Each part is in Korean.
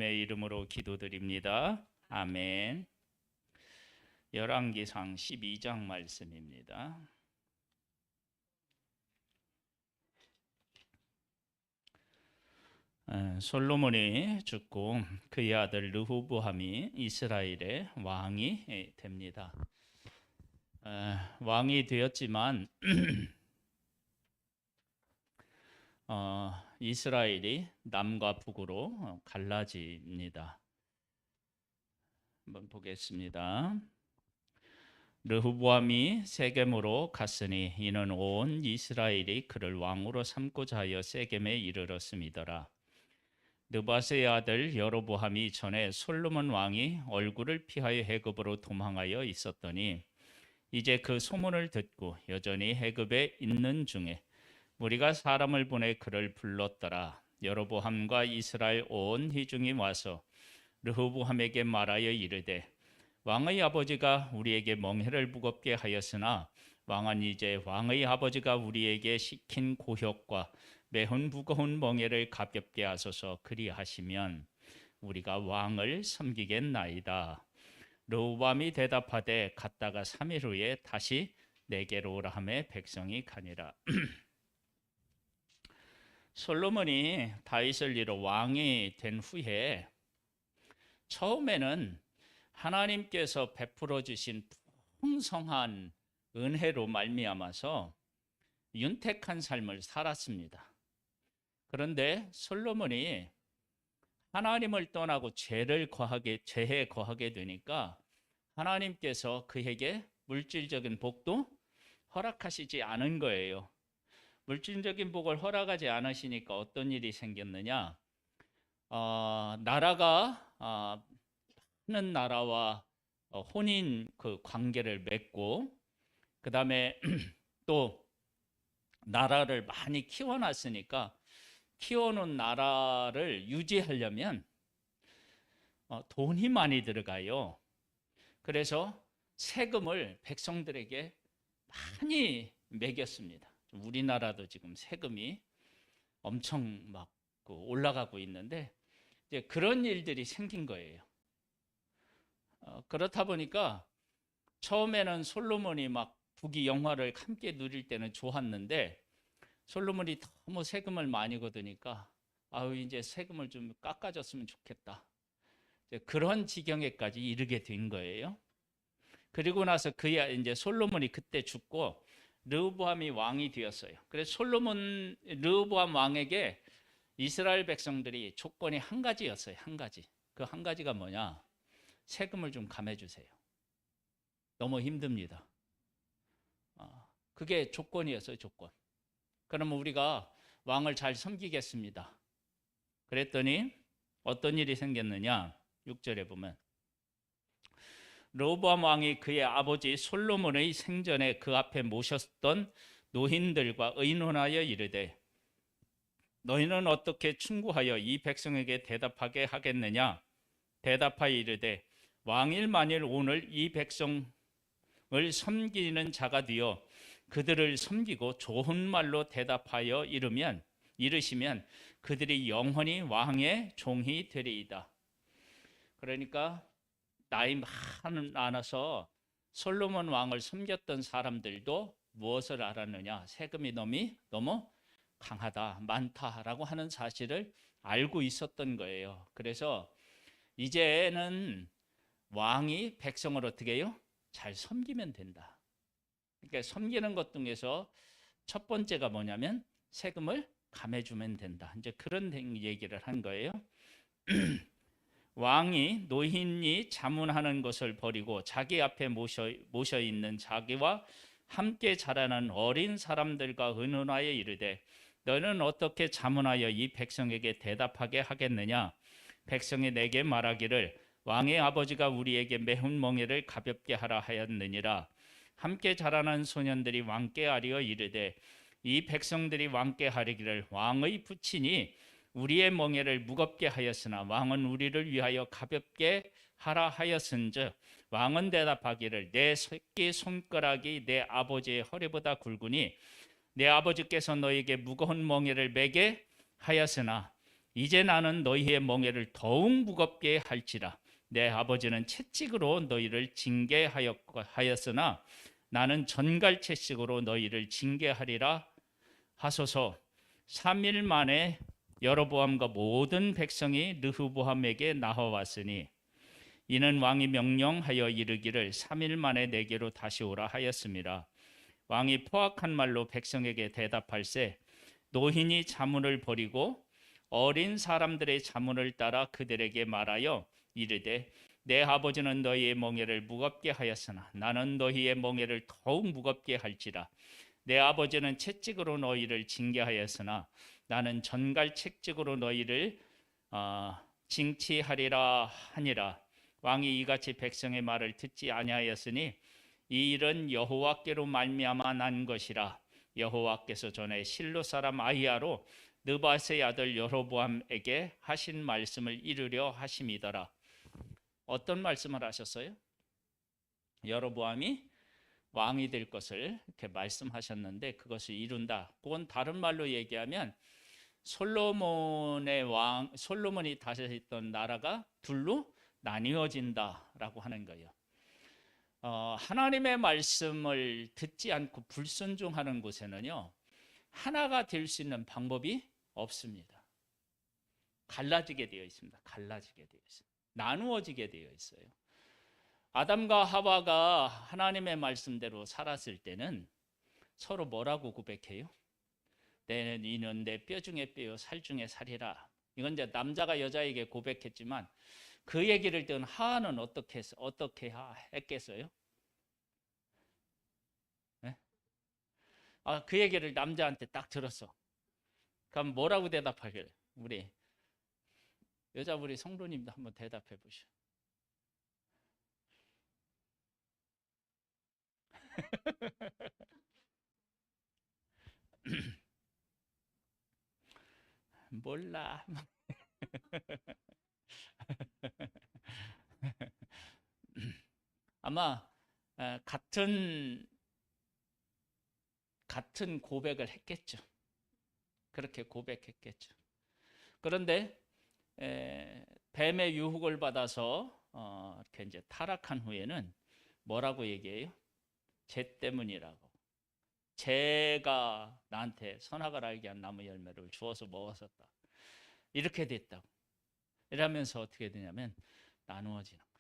의 이름으로 기도드립니다. 아멘. 열왕기상 12장 말씀입니다. 솔로몬이 죽고 그의 아들 르호보암이 이스라엘의 왕이 됩니다. 왕이 되었지만 이스라엘이 남과 북으로 갈라집니다. 한번 보겠습니다. 르호보암이 세겜으로 갔으니 이는 온 이스라엘이 그를 왕으로 삼고자 하여 세겜에 이르렀음이더라. 느바스의 아들 여로보암이 전에 솔로몬 왕이 얼굴을 피하여 애굽으로 도망하여 있었더니 이제 그 소문을 듣고 여전히 애굽에 있는 중에 우리가 사람을 보내 그를 불렀더라. 여로보암과 이스라엘 온 회중이 와서 르호보암에게 말하여 이르되 왕의 아버지가 우리에게 멍에를 무겁게 하였으나 왕은 이제 왕의 아버지가 우리에게 시킨 고역과 매운 무거운 멍에를 가볍게 하소서. 그리하시면 우리가 왕을 섬기겠나이다. 르호보암이 대답하되 갔다가 3일 후에 다시 내게로 오라 하매 백성이 가니라. 솔로몬이 다윗을 이뤄 왕이 된 후에 처음에는 하나님께서 베풀어 주신 풍성한 은혜로 말미암아서 윤택한 삶을 살았습니다. 그런데 솔로몬이 하나님을 떠나고 죄에 거하게 되니까 하나님께서 그에게 물질적인 복도 허락하시지 않은 거예요. 물질적인 복을 허락하지 않으시니까 어떤 일이 생겼느냐? 나라가 하는 나라와 혼인 그 관계를 맺고 그 다음에 또 나라를 많이 키워놨으니까 키워놓은 나라를 유지하려면 돈이 많이 들어가요. 그래서 세금을 백성들에게 많이 매겼습니다. 우리나라도 지금 세금이 엄청 막 올라가고 있는데 이제 그런 일들이 생긴 거예요. 그렇다 보니까 처음에는 솔로몬이 막 부귀 영화를 함께 누릴 때는 좋았는데 솔로몬이 너무 세금을 많이 거두니까 이제 세금을 좀 깎아줬으면 좋겠다. 그런 지경에까지 이르게 된 거예요. 그리고 나서 이제 솔로몬이 그때 죽고 르호보암이 왕이 되었어요. 그래서 르호보암 왕에게 이스라엘 백성들이 조건이 한 가지였어요. 한 가지. 그 한 가지가 뭐냐? 세금을 좀 감해주세요. 너무 힘듭니다. 그게 조건이었어요. 조건. 그러면 우리가 왕을 잘 섬기겠습니다. 그랬더니 어떤 일이 생겼느냐? 6절에 보면 르호보암 왕이 그의 아버지 솔로몬의 생전에 그 앞에 모셨던 노인들과 의논하여 이르되 너희는 어떻게 충고하여 이 백성에게 대답하게 하겠느냐? 대답하여 이르되 왕일 만일 오늘 이 백성을 섬기는 자가 되어 그들을 섬기고 좋은 말로 대답하여 이르시면 그들이 영원히 왕의 종이 되리이다. 그러니까 나이 많아서 솔로몬 왕을 섬겼던 사람들도 무엇을 알았느냐? 세금이 너무 강하다, 많다라고 하는 사실을 알고 있었던 거예요. 그래서 이제는 왕이 백성을 어떻게 해요? 잘 섬기면 된다. 그러니까 섬기는 것 중에서 첫 번째가 뭐냐면 세금을 감해주면 된다. 이제 그런 얘기를 한 거예요. 왕이 노인이 자문하는 것을 버리고 자기 앞에 모셔 있는 자기와 함께 자라는 어린 사람들과 의논하여 이르되 너는 어떻게 자문하여 이 백성에게 대답하게 하겠느냐? 백성이 내게 말하기를 왕의 아버지가 우리에게 매운 멍에를 가볍게 하라 하였느니라. 함께 자라는 소년들이 왕께 아뢰어 이르되 이 백성들이 왕께 하리기를 왕의 부친이 우리의 멍에를 무겁게 하였으나 왕은 우리를 위하여 가볍게 하라 하였은즉 왕은 대답하기를 내 새끼 손가락이 내 아버지의 허리보다 굵으니 내 아버지께서 너에게 무거운 멍에를 매게 하였으나 이제 나는 너희의 멍에를 더욱 무겁게 할지라. 내 아버지는 채찍으로 너희를 징계하였으나 나는 전갈 채찍으로 너희를 징계하리라 하소서. 3일 만에 여로보암과 모든 백성이 르호보암에게 나와왔으니 이는 왕이 명령하여 이르기를 3일 만에 내게로 다시 오라 하였습니다. 왕이 포악한 말로 백성에게 대답할세 노인이 자문을 버리고 어린 사람들의 자문을 따라 그들에게 말하여 이르되 내 아버지는 너희의 멍에를 무겁게 하였으나 나는 너희의 멍에를 더욱 무겁게 할지라. 내 아버지는 채찍으로 너희를 징계하였으나 나는 전갈 채찍으로 너희를 징치하리라 하니라. 왕이 이같이 백성의 말을 듣지 아니하였으니 이 일은 여호와께로 말미암아 난 것이라. 여호와께서 전에 실로 사람 아히야로 느바스의 아들 여로보암에게 하신 말씀을 이루려 하심이더라. 어떤 말씀을 하셨어요? 여로보암이 왕이 될 것을 이렇게 말씀하셨는데 그것을 이룬다. 그건 다른 말로 얘기하면 솔로몬이 다스렸던 나라가 둘로 나뉘어진다라고 하는 거예요. 하나님의 말씀을 듣지 않고 불순종하는 곳에는요, 하나가 될 수 있는 방법이 없습니다. 갈라지게 되어 있습니다. 갈라지게 되어 있어요. 나누어지게 되어 있어요. 아담과 하와가 하나님의 말씀대로 살았을 때는 서로 뭐라고 고백해요? 이는 내 뼈 중에 뼈요 살 중에 살이라. 이건 이제 남자가 여자에게 고백했지만 그 얘기를 듣는 하와는 어떻게 했겠어요? 네? 그 얘기를 남자한테 딱 들었어. 그럼 뭐라고 대답하길래? 우리 성도님도 한번 대답해 보시오. 몰라. 아마 같은 고백을 했겠죠. 그렇게 고백했겠죠. 그런데 뱀의 유혹을 받아서 이렇게 이제 타락한 후에는 뭐라고 얘기해요? 쟤 때문이라고. 쟤가 나한테 선악을 알게 한 나무 열매를 주어서 먹었었다. 이렇게 됐다고. 이러면서 어떻게 되냐면 나누어지는 거예요.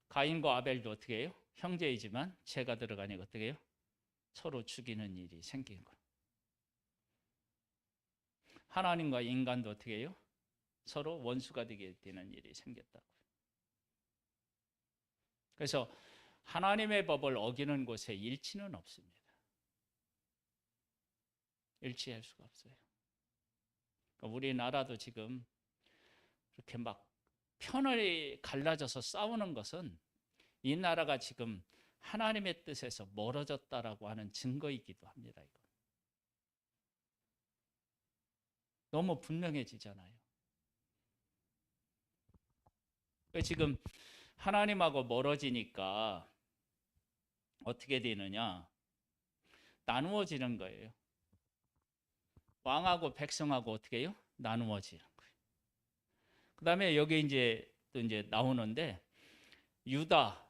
가인과 아벨도 어떻게 해요? 형제이지만 죄가 들어가니까 어떻게 해요? 서로 죽이는 일이 생긴 거예요. 하나님과 인간도 어떻게 해요? 서로 원수가 되게 되는 일이 생겼다고. 그래서 하나님의 법을 어기는 곳에 일치는 없습니다. 일치할 수가 없어요. 그러니까 우리나라도 지금 그렇게 막 편을 갈라져서 싸우는 것은 이 나라가 지금 하나님의 뜻에서 멀어졌다라고 하는 증거이기도 합니다. 이거. 너무 분명해지잖아요. 지금 하나님하고 멀어지니까 어떻게 되느냐? 나누어지는 거예요. 왕하고 백성하고 어떻게 해요? 나누어지는 거예요. 그 다음에 여기 또 이제 나오는데 유다,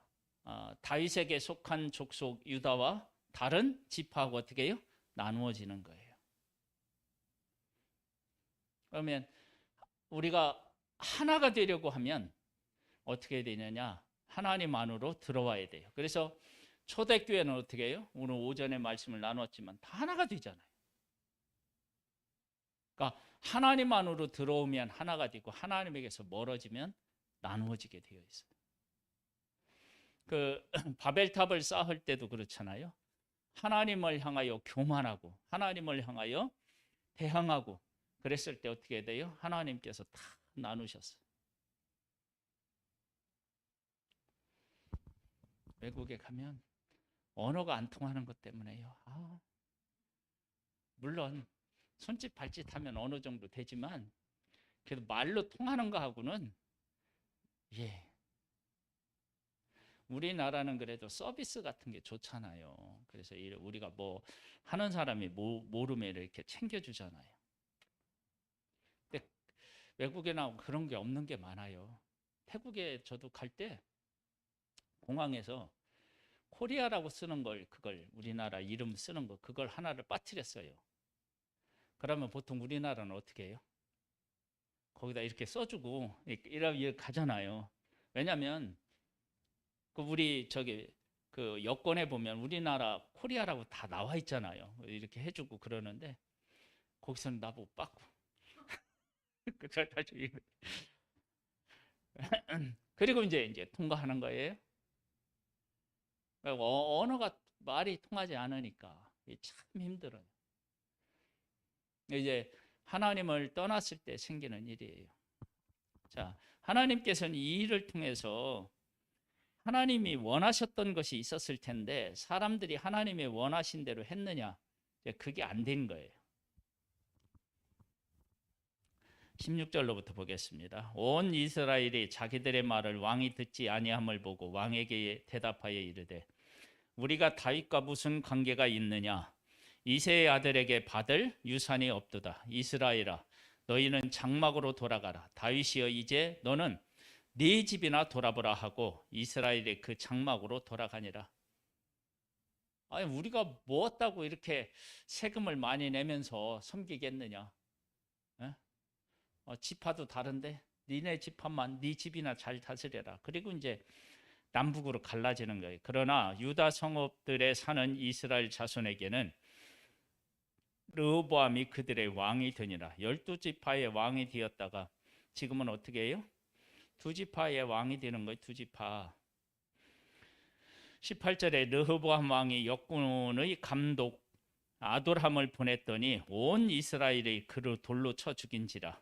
다윗에게 속한 족속 유다와 다른 지파하고 어떻게 해요? 나누어지는 거예요. 그러면 우리가 하나가 되려고 하면 어떻게 되느냐? 하나님 안으로 들어와야 돼요. 그래서 초대교회는 어떻게 해요? 오늘 오전에 말씀을 나눴지만 다 하나가 되잖아요. 그러니까 하나님 안으로 들어오면 하나가 되고 하나님에게서 멀어지면 나누어지게 되어 있어요. 그 바벨탑을 쌓을 때도 그렇잖아요. 하나님을 향하여 교만하고 하나님을 향하여 대항하고 그랬을 때 어떻게 돼요? 하나님께서 다 나누셨어요. 외국에 가면 언어가 안 통하는 것 때문에요. 물론 손짓 발짓 하면 어느 정도 되지만 그래도 말로 통하는 거하고는 우리나라는 그래도 서비스 같은 게 좋잖아요. 그래서 우리가 뭐 하는 사람이 모르면 이렇게 챙겨주잖아요. 근데 외국에나 그런 게 없는 게 많아요. 태국에 저도 갈 때 공항에서 코리아라고 쓰는 걸, 그걸 우리나라 이름 쓰는 거, 그걸 하나를 빠뜨렸어요. 그러면 보통 우리나라는 어떻게 해요? 거기다 이렇게 써주고 이렇게 가잖아요. 왜냐하면 그 우리 저기 그 여권에 보면 우리나라 코리아라고 다 나와 있잖아요. 이렇게 해주고 그러는데 거기서는 나보고 빠꾸. 그리고 이제 통과하는 거예요. 언어가 말이 통하지 않으니까 참 힘들어요. 이제 하나님을 떠났을 때 생기는 일이에요. 자, 하나님께서는 이 일을 통해서 하나님이 원하셨던 것이 있었을 텐데 사람들이 하나님이 원하신 대로 했느냐? 그게 안 된 거예요. 16절로부터 보겠습니다. 온 이스라엘이 자기들의 말을 왕이 듣지 아니함을 보고 왕에게 대답하여 이르되 우리가 다윗과 무슨 관계가 있느냐? 이새의 아들에게 받을 유산이 없도다. 이스라엘아 너희는 장막으로 돌아가라. 다윗이여 이제 너는 네 집이나 돌아보라 하고 이스라엘의 그 장막으로 돌아가니라. 아니 우리가 무엇다고 이렇게 세금을 많이 내면서 섬기겠느냐? 지파도 다른데 니네 지파만 네 집이나 잘 다스려라. 그리고 이제 남북으로 갈라지는 거예요. 그러나 유다 성읍들에 사는 이스라엘 자손에게는 르호보암이 그들의 왕이 되니라. 12지파의 왕이 되었다가 지금은 어떻게 해요? 2지파의 왕이 되는 거예요. 2지파. 18절에 르호보암 왕이 역군의 감독 아돌함을 보냈더니 온 이스라엘이 그를 돌로 쳐 죽인지라.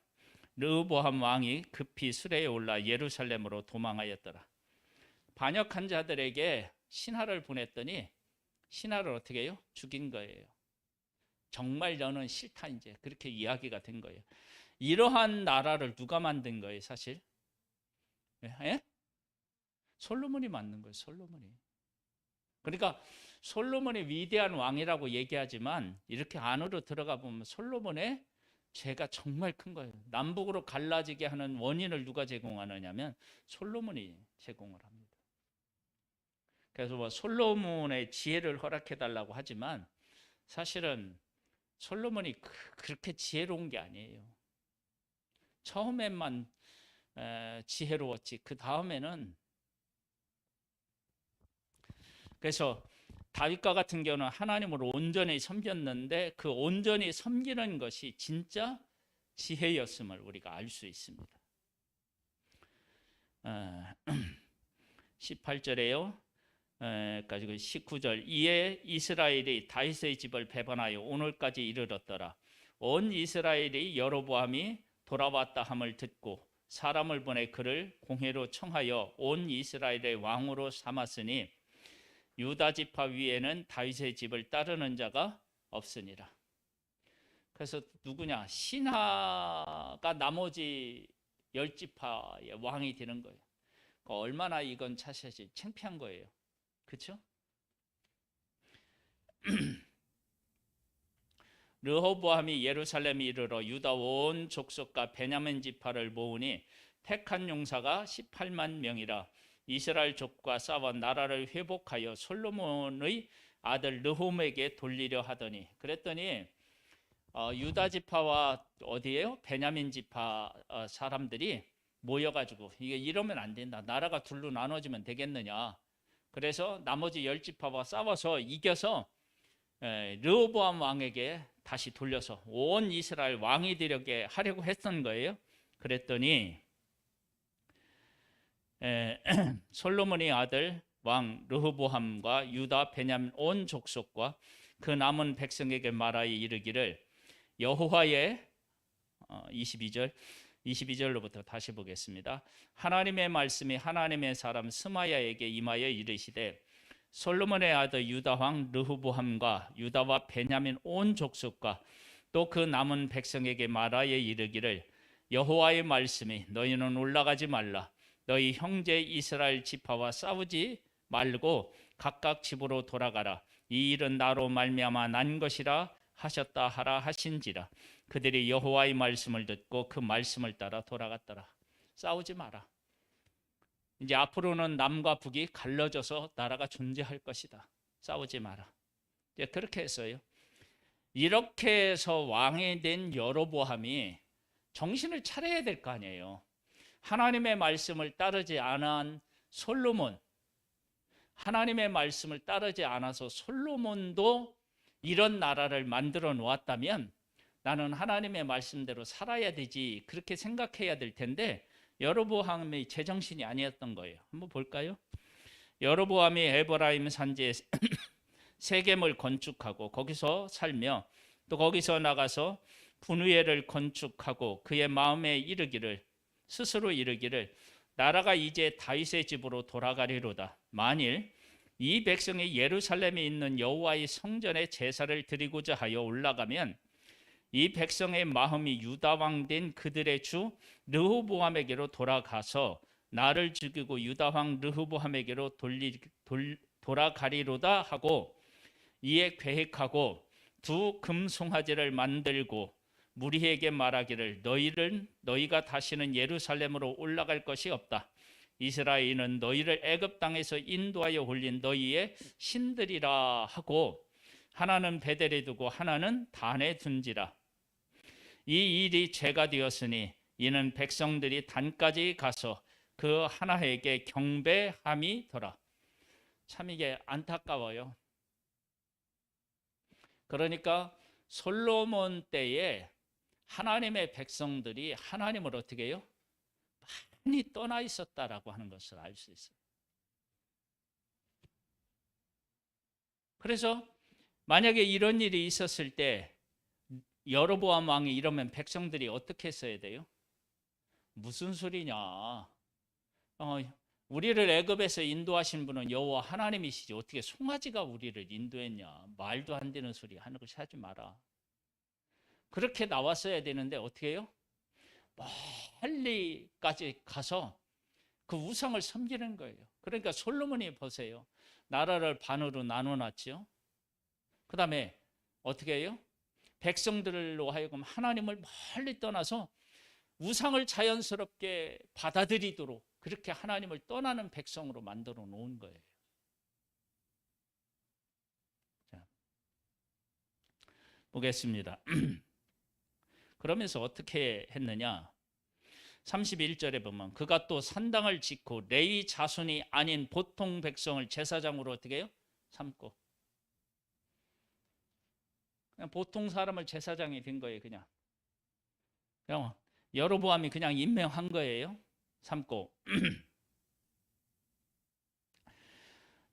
르호보암 왕이 급히 수레에 올라 예루살렘으로 도망하였더라. 반역한 자들에게 신하를 보냈더니 신하를 어떻게 해요? 죽인 거예요. 정말 너는 싫다 이제 그렇게 이야기가 된 거예요. 이러한 나라를 누가 만든 거예요, 사실? 예? 솔로몬이 만든 거예요, 솔로몬이. 그러니까 솔로몬이 위대한 왕이라고 얘기하지만 이렇게 안으로 들어가 보면 솔로몬의 죄가 정말 큰 거예요. 남북으로 갈라지게 하는 원인을 누가 제공하느냐면 솔로몬이 제공을 합니다. 그래서 뭐 솔로몬의 지혜를 허락해 달라고 하지만 사실은 솔로몬이 그렇게 지혜로운 게 아니에요. 처음에만 지혜로웠지 그 다음에는. 그래서 다윗과 같은 경우는 하나님을 온전히 섬겼는데 그 온전히 섬기는 것이 진짜 지혜였음을 우리가 알 수 있습니다. 18절에요. 가지고 19절 이에 이스라엘이 다윗의 집을 배반하여 오늘까지 이르렀더라. 온 이스라엘이 여로보암이 돌아왔다 함을 듣고 사람을 보내 그를 공회로 청하여 온 이스라엘의 왕으로 삼았으니 유다 지파 위에는 다윗의 집을 따르는 자가 없으니라. 그래서 누구냐? 신하가 나머지 10지파의 왕이 되는 거예요. 그러니까 얼마나 이건 사실 창피한 거예요. 그렇죠? 르호보암이 예루살렘에 이르러 유다 온 족속과 베냐민 지파를 모으니 택한 용사가 18만 명이라. 이스라엘 족과 싸워 나라를 회복하여 솔로몬의 아들 르홈에게 돌리려 하더니 그랬더니 유다 지파와 어디예요? 베냐민 지파 사람들이 모여가지고 이게 이러면 안 된다. 나라가 둘로 나눠지면 되겠느냐. 그래서 나머지 10지파와 싸워서 이겨서 르호보암 왕에게 다시 돌려서 온 이스라엘 왕이 되려게 하려고 했던 거예요. 그랬더니 솔로몬의 아들 왕 르호보암과 유다 베냐민 온 족속과 그 남은 백성에게 말하여 이르기를 여호와의 22절로부터 다시 보겠습니다. 하나님의 말씀이 하나님의 사람 스마야에게 임하여 이르시되 솔로몬의 아들 유다 왕 르호보암과 유다와 베냐민 온 족속과 또 그 남은 백성에게 말하여 이르기를 여호와의 말씀이 너희는 올라가지 말라. 너희 형제 이스라엘 지파와 싸우지 말고 각각 집으로 돌아가라. 이 일은 나로 말미암아 난 것이라 하셨다 하라 하신지라. 그들이 여호와의 말씀을 듣고 그 말씀을 따라 돌아갔더라. 싸우지 마라. 이제 앞으로는 남과 북이 갈라져서 나라가 존재할 것이다. 싸우지 마라. 이제 그렇게 했어요. 이렇게 해서 왕이 된 여로보암이 정신을 차려야 될 거 아니에요. 하나님의 말씀을 따르지 않은 솔로몬, 하나님의 말씀을 따르지 않아서 솔로몬도 이런 나라를 만들어 놓았다면 나는 하나님의 말씀대로 살아야 되지, 그렇게 생각해야 될 텐데 여로보암의 제정신이 아니었던 거예요. 한번 볼까요? 여로보암이 에브라임 산지에 세겜을 건축하고 거기서 살며 또 거기서 나가서 분우엘을 건축하고 그의 마음에 이르기를, 스스로 이르기를 나라가 이제 다윗의 집으로 돌아가리로다. 만일 이 백성이 예루살렘에 있는 여호와의 성전에 제사를 드리고자 하여 올라가면 이 백성의 마음이 유다 왕 된 그들의 주 르호보암에게로 돌아가서 나를 죽이고 유다 왕 르호보암에게로 돌아가리로다 하고, 이에 계획하고 두 금송아지를 만들고 무리에게 말하기를 너희가 다시는 예루살렘으로 올라갈 것이 없다. 이스라엘은 너희를 애굽 땅에서 인도하여 올린 너희의 신들이라 하고, 하나는 베델에 두고 하나는 단에 둔지라. 이 일이 죄가 되었으니 이는 백성들이 단까지 가서 그 하나에게 경배함이더라. 참 이게 안타까워요. 그러니까 솔로몬 때에 하나님의 백성들이 하나님을 어떻게 해요? 많이 떠나 있었다라고 하는 것을 알 수 있어요. 그래서 만약에 이런 일이 있었을 때 여로보암 왕이 이러면 백성들이 어떻게 했어야 돼요? 무슨 소리냐? 우리를 애굽에서 인도하신 분은 여호와 하나님이시지 어떻게 송아지가 우리를 인도했냐? 말도 안 되는 소리 하는 것이 하지 마라. 그렇게 나왔어야 되는데 어떻게 해요? 멀리까지 가서 그 우상을 섬기는 거예요. 그러니까 솔로몬이 보세요. 나라를 반으로 나눠놨죠. 그 다음에 어떻게 해요? 백성들로 하여금 하나님을 멀리 떠나서 우상을 자연스럽게 받아들이도록 그렇게 하나님을 떠나는 백성으로 만들어 놓은 거예요. 자, 보겠습니다. 그러면서 어떻게 했느냐? 31절에 보면 그가 또 산당을 짓고 레위 자손이 아닌 보통 백성을 제사장으로 어떻게 해요? 삼고, 그냥 보통 사람을 제사장이 된 거예요. 그냥 여로보암이 그냥 임명한 거예요. 삼고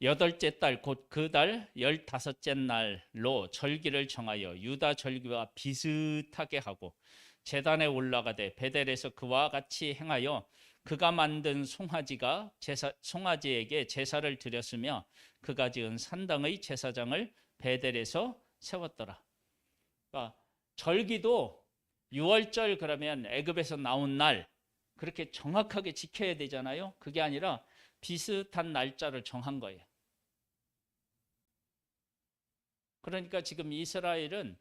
여덟째 달 곧 그 달 15째 날로 절기를 정하여 유다 절기와 비슷하게 하고 제단에 올라가되 베델에서 그와 같이 행하여 그가 만든 송아지에게 제사를 드렸으며 그가 지은 산당의 제사장을 베델에서 세웠더라. 그러니까 절기도 6월절 그러면 애굽에서 나온 날 그렇게 정확하게 지켜야 되잖아요. 그게 아니라 비슷한 날짜를 정한 거예요. 그러니까 지금 이스라엘은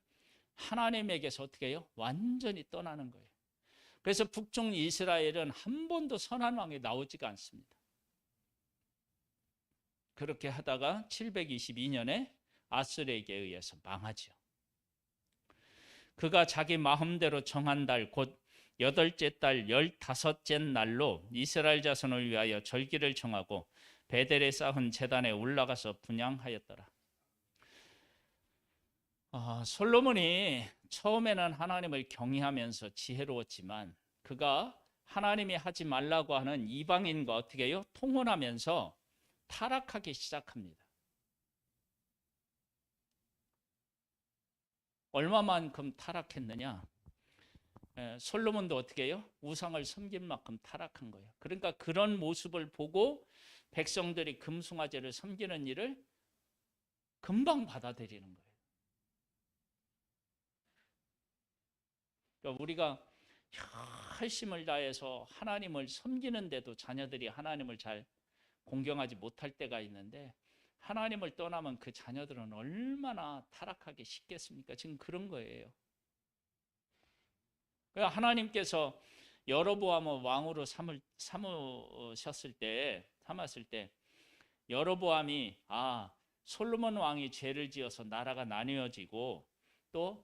하나님에게서 어떻게 해요? 완전히 떠나는 거예요. 그래서 북쪽 이스라엘은 한 번도 선한 왕이 나오지가 않습니다. 그렇게 하다가 722년에 아수르에게 의해서 망하죠. 그가 자기 마음대로 정한 달 곧 8째 달 15째 날로 이스라엘 자손을 위하여 절기를 정하고 베델에 쌓은 제단에 올라가서 분향하였더라. 솔로몬이 처음에는 하나님을 경외하면서 지혜로웠지만 그가 하나님이 하지 말라고 하는 이방인과 어떻게 해요? 통혼하면서 타락하기 시작합니다. 얼마만큼 타락했느냐? 솔로몬도 어떻게 해요? 우상을 섬긴 만큼 타락한 거예요. 그러니까 그런 모습을 보고 백성들이 금송아지를 섬기는 일을 금방 받아들이는 거예요. 그러니까 우리가 열심을 다해서 하나님을 섬기는데도 자녀들이 하나님을 잘 공경하지 못할 때가 있는데 하나님을 떠나면 그 자녀들은 얼마나 타락하기 쉽겠습니까? 지금 그런 거예요. 하나님께서 여로보암을 왕으로 삼으셨을 때 여로보암이 솔로몬 왕이 죄를 지어서 나라가 나뉘어지고 또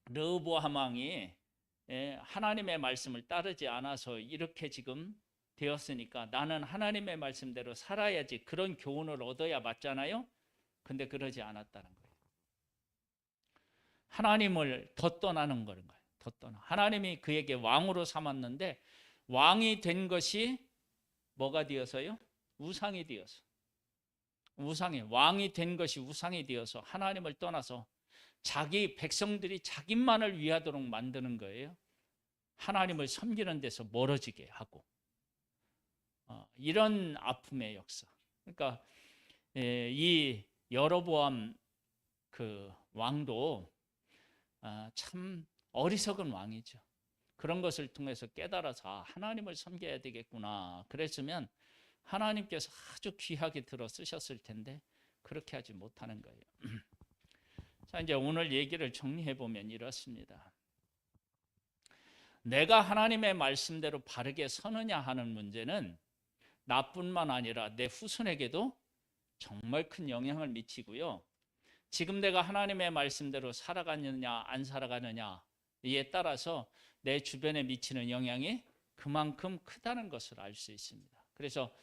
르호보암 왕이 하나님의 말씀을 따르지 않아서 이렇게 지금 되었으니까 나는 하나님의 말씀대로 살아야지, 그런 교훈을 얻어야 맞잖아요. 근데 그러지 않았다는 거예요. 하나님을 더 떠나는 거예요. 더 떠나. 하나님이 그에게 왕으로 삼았는데 왕이 된 것이 뭐가 되어서요? 우상이 되어서. 왕이 된 것이 우상이 되어서 하나님을 떠나서 자기 백성들이 자기만을 위하도록 만드는 거예요. 하나님을 섬기는 데서 멀어지게 하고. 이런 아픔의 역사. 그러니까 이 여로보암 그 왕도 참 어리석은 왕이죠. 그런 것을 통해서 깨달아서 하나님을 섬겨야 되겠구나. 그랬으면 하나님께서 아주 귀하게 들어 쓰셨을 텐데 그렇게 하지 못하는 거예요. 자, 이제 오늘 얘기를 정리해 보면 이렇습니다. 내가 하나님의 말씀대로 바르게 서느냐 하는 문제는 나뿐만 아니라 내 후손에게도 정말 큰 영향을 미치고요. 지금 내가 하나님의 말씀대로 살아가느냐 안 살아가느냐 이에 따라서 내 주변에 미치는 영향이 그만큼 크다는 것을 알 수 있습니다. 그래서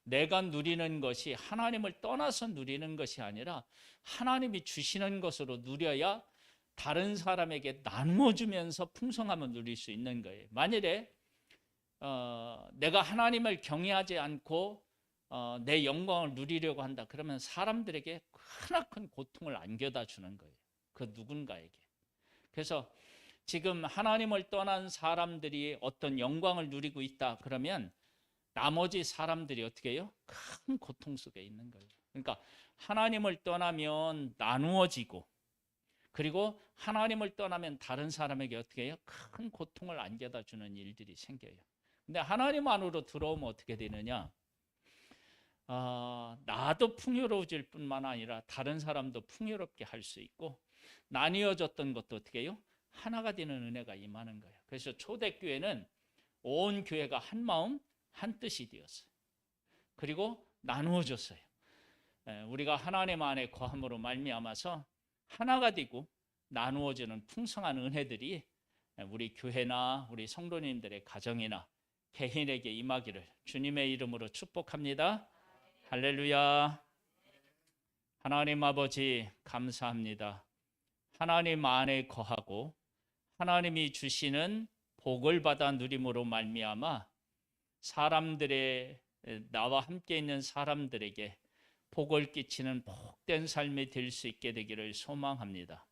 내가 누리는 것이 하나님을 떠나서 누리는 것이 아니라 하나님이 주시는 것으로 누려야 다른 사람에게 나누어 주면서 풍성함을 누릴 수 있는 거예요. 만일에 내가 하나님을 경외하지 않고 내 영광을 누리려고 한다, 그러면 사람들에게 크나큰 고통을 안겨다 주는 거예요. 그 누군가에게. 그래서 지금 하나님을 떠난 사람들이 어떤 영광을 누리고 있다 그러면 나머지 사람들이 어떻게 해요? 큰 고통 속에 있는 거예요. 그러니까 하나님을 떠나면 나누어지고, 그리고 하나님을 떠나면 다른 사람에게 어떻게 해요? 큰 고통을 안겨다 주는 일들이 생겨요. 근데 하나님 안으로 들어오면 어떻게 되느냐? 나도 풍요로워질 뿐만 아니라 다른 사람도 풍요롭게 할 수 있고, 나뉘어졌던 것도 어떻게 해요? 하나가 되는 은혜가 임하는 거예요. 그래서 초대교회는 온 교회가 한 마음 한 뜻이 되었어요. 그리고 나누어졌어요. 우리가 하나님 안에 거함으로 말미암아서 하나가 되고 나누어지는 풍성한 은혜들이 우리 교회나 우리 성도님들의 가정이나 개인에게 임하기를 주님의 이름으로 축복합니다. 할렐루야. 하나님 아버지 감사합니다. 하나님 안에 거하고 하나님이 주시는 복을 받아 누림으로 말미암아 사람들의, 나와 함께 있는 사람들에게 복을 끼치는 복된 삶이 될 수 있게 되기를 소망합니다.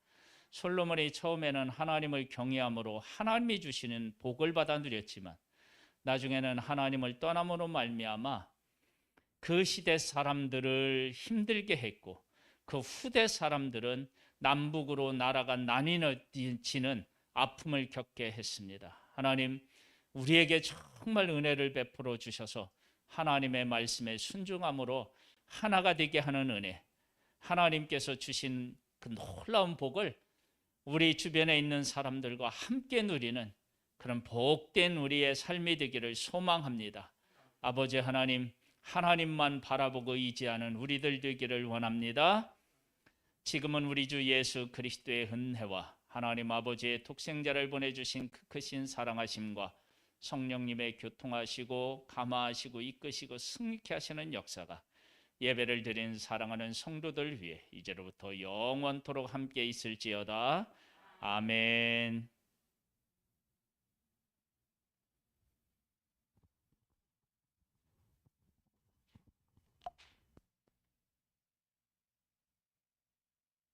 솔로몬이 처음에는 하나님을 경외함으로 하나님이 주시는 복을 받아 누렸지만 나중에는 하나님을 떠남으로 말미암아 그 시대 사람들을 힘들게 했고, 그 후대 사람들은 남북으로 나라가 나뉘어지는 아픔을 겪게 했습니다. 하나님, 우리에게 정말 은혜를 베풀어 주셔서 하나님의 말씀에 순종함으로 하나가 되게 하는 은혜, 하나님께서 주신 그 놀라운 복을 우리 주변에 있는 사람들과 함께 누리는 그런 복된 우리의 삶이 되기를 소망합니다. 아버지 하나님, 하나님만 바라보고 의지하는 우리들 되기를 원합니다. 지금은 우리 주 예수 그리스도의 은혜와 하나님 아버지의 독생자를 보내주신 그 크신 사랑하심과 성령님의 교통하시고 감화하시고 이끄시고 승리케 하시는 역사가 예배를 드린 사랑하는 성도들 위해 이제로부터 영원토록 함께 있을지어다. 아멘.